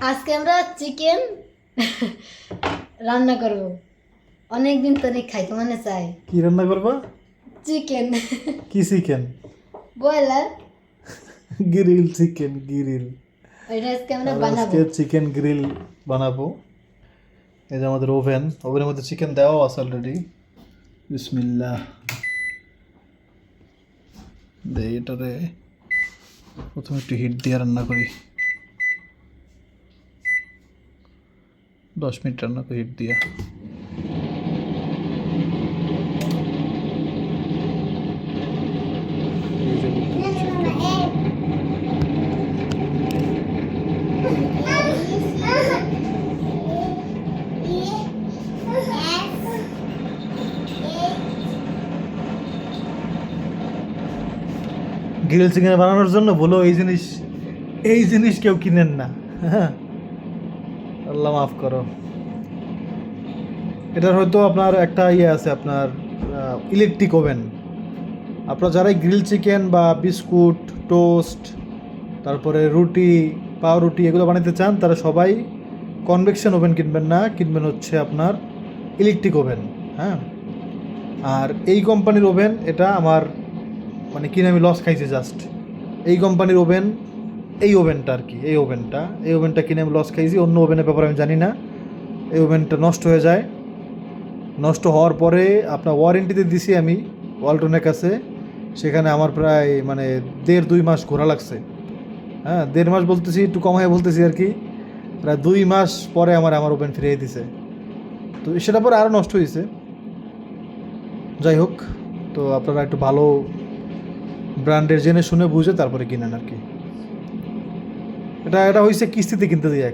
আজকে আমরা চিকেন রান্না করব। অনেকদিন ধরে খাইতে মনে চাই। কি রান্না করবা? চিকেন। কি chicken? Broiler. Grill chicken, grill. ওইটা আজকে আমরা আর বানাবো। আজকে চিকেন গ্রিল বানাবো। এই যে আমাদের ওভেনের মধ্যে চিকেন দেওয়া আছে অলরেডি। বিসমিল্লাহ। দেই এটারে প্রথমে একটু হিট দিয়ে রান্না করি। 10 মিনিট রান্না করি হিট দিয়া। এই যে chicken। গ্রিল চিকেন বানানোর জন্য বলো এই জিনিস কেউ কিনেন না। হ্যাঁ, আল্লাহ মাফ করো। এটার হয়তো আপনার একটা আছে আপনার ইলেকট্রিক ওভেন। আপনারা যারাই গ্রিল চিকেন বা বিস্কুট, টোস্ট, তারপরে রুটি, পাউরুটি এগুলো বানাতে চান তারা সবাই কনভেকশন ওভেন কিনবেন না, কিনবেন হচ্ছে আপনার ইলেকট্রিক ওভেন। হ্যাঁ, আর এই কোম্পানির ওভেন এটা আমার মানে কিনে আমি লস খাইছি জাস্ট। এই কোম্পানির ওভেন, এই ওভেনটা আর কি, এই ওভেনটা কিনে আমি লস খাইছি। অন্য ওভেনের ব্যাপারে আমি জানি না। এই ওভেনটা নষ্ট হয়ে যায়। নষ্ট হওয়ার পরে আপনার ওয়ারেন্টিতে দিছি আমি ওয়ালটনের কাছে। সেখানে আমার প্রায় মানে 1.5-2 মাস ঘোরা লাগছে। হ্যাঁ, 1.5 মাস বলতেছি, একটু কম হয়ে বলতেছি আর কি। প্রায় 2 মাস পরে আমার ওভেন ফিরিয়ে দিছে। তো সেটা পরে আরও নষ্ট হয়েছে। যাই হোক, তো আপনারা একটু ভালো ব্র্যান্ডের জেনে শুনে বুঝে তারপরে কিনেন আর কি। এটা হয়েছে কিস্তিতে কিনতে দিয়ে,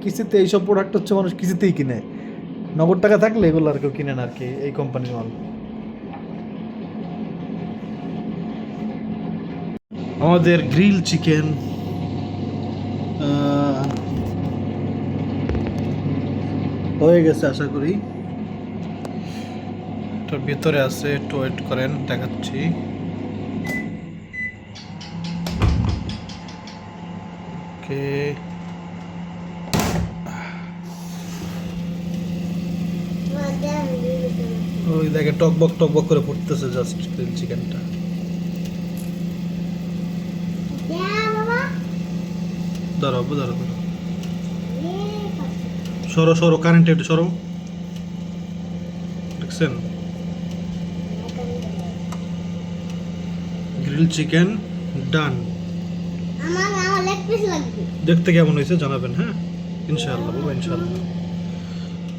কিস্তিতে এইসব প্রোডাক্ট হচ্ছে মানুষ কিস্তিতেই কিনে। নগদ টাকা থাকলে এগুলো আর কেউ কিনেন আর কি, এই কোম্পানির মাল। আমাদের গ্রিল চিকেন হয়ে গেছে আশা করি। এটার ভিতরে আছে, একটু ওয়েট করেন, দেখাচ্ছি। ওকে, ওই দেখে টকবক করে ফুটতেছে জাস্ট গ্রিল চিকেনটা। ধরো ধরো ধরো, সরো কারেন্ট একটু সরো। দেখছেন, গ্রিল চিকেন ডান। দেখতে কেমন হয়েছে জানাবেন, হ্যাঁ ইনশাআল্লাহ বাবা, ইনশাআল্লাহ।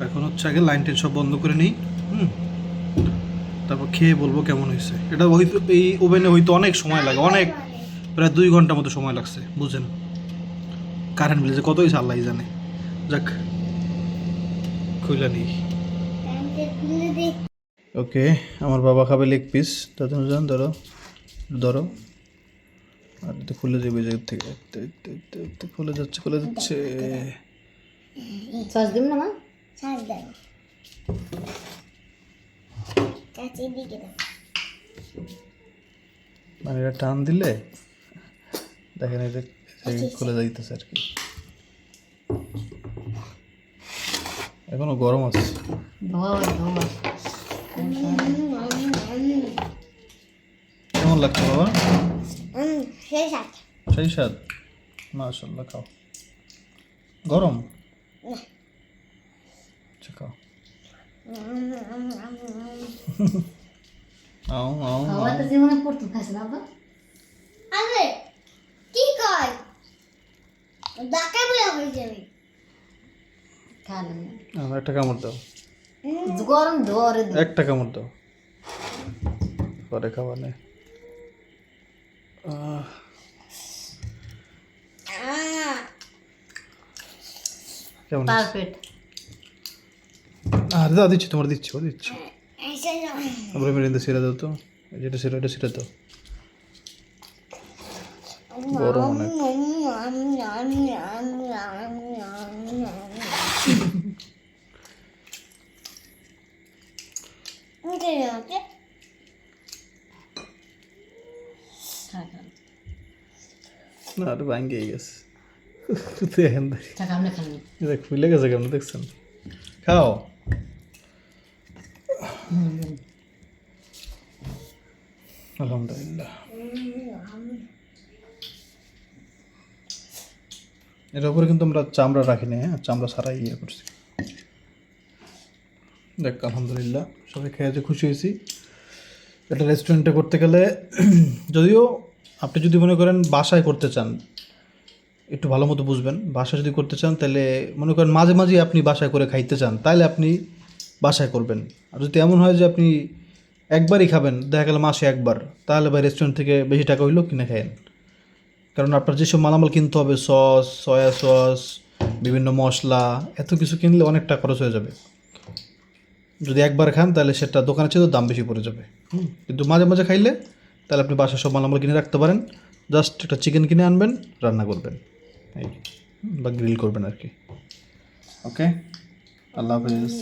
এখন হচ্ছে আগে লাইন টেন সব বন্ধ করে নিই, তারপর খেয়ে বলবো কেমন হয়েছে। এটা হয়তো এই ওভেনে হয়তো অনেক সময় লাগে, অনেক, প্রায় 2 ঘন্টার মতো সময় লাগছে, বুঝেন। কারেন্ট বিল যে কত হয়েছে আল্লাহ জানে। যাক, খুইলা নিই। ওকে, আমার বাবা খাবে লেগ পিস। তাতে জান, ধরো ধরো, আর তো খুলে দেবে জায়গা থেকে। খুলে যাচ্ছে। সস দিম না মা? মানে এটা টান দিলে দেখেন এটা খুলে যাইতেছে আর কি। এখনো গরম আছে। কেমন লাগছে বাবা? সেই স্বাদ, মাশাআল্লাহ। খাও, গরম। আচ্ছা খাও। খাওয়াতে জীবনে পড়তো খাইছে বাবা। আরে কি কয় ডাকা বলে হয়ে যাবে। খালে একটা কামড় দাও, গরম ধরে একটা কামড় দাও, পরে খাওয়া নেই। কেমন? পারফেক্ট। আর দাও, দিচ্ছি তোমার, দিচ্ছি আমরা মেরিন্দা ছেড়ে দাও তো, যেটা ছিল এটা ছেড়ে দাও। গরম অনেক। না, আর ভাঙ্গে গেছে। দেখেন টাকা আপনি খান দেখ ফুলে গেছে কেমন দেখছেন খাও আলহামদুলিল্লাহ এর উপরে কিন্তু আমরা চামড়া রাখিনি, হ্যাঁ চামড়া ছাড়াই ইয়ে করছি। দেখ আলহামদুলিল্লাহ সবাই খেয়ে যে খুশি হয়েছি। এটা রেস্টুরেন্টে করতে গেলে যদিও আপনি যদি মনে করেন বাসায় করতে চান, একটু ভালো মতো বুঝবেন, বাসায় যদি করতে চান তাহলে মনে করেন মাঝে মাঝে আপনি বাসায় করে খাইতে চান, তাহলে আপনি বাসায় করবেন। আর যদি এমন হয় যে আপনি একবারই খাবেন, দেখা গেল মাসে একবার, তাহলে ভাই রেস্টুরেন্ট থেকে বেশি টাকা হইলেও কিনে খায়েন। কারণ আপনার যেসব মালামাল কিনতে হবে, সস, সয়া সস, বিভিন্ন মশলা, এত কিছু কিনলে অনেক টাকা খরচ হয়ে যাবে। যদি একবার খান তাহলে সেটা দোকানের চেয়ে দাম বেশি পড়ে যাবে। কিন্তু মাঝে মাঝে খাইলে তাহলে আপনি বাসায় সব মালামাল কিনে রাখতে পারেন। জাস্ট একটা চিকেন কিনে আনবেন, রান্না করবেন বা গ্রিল করবেন আর কি। ওকে, আল্লাহ হাফেজ।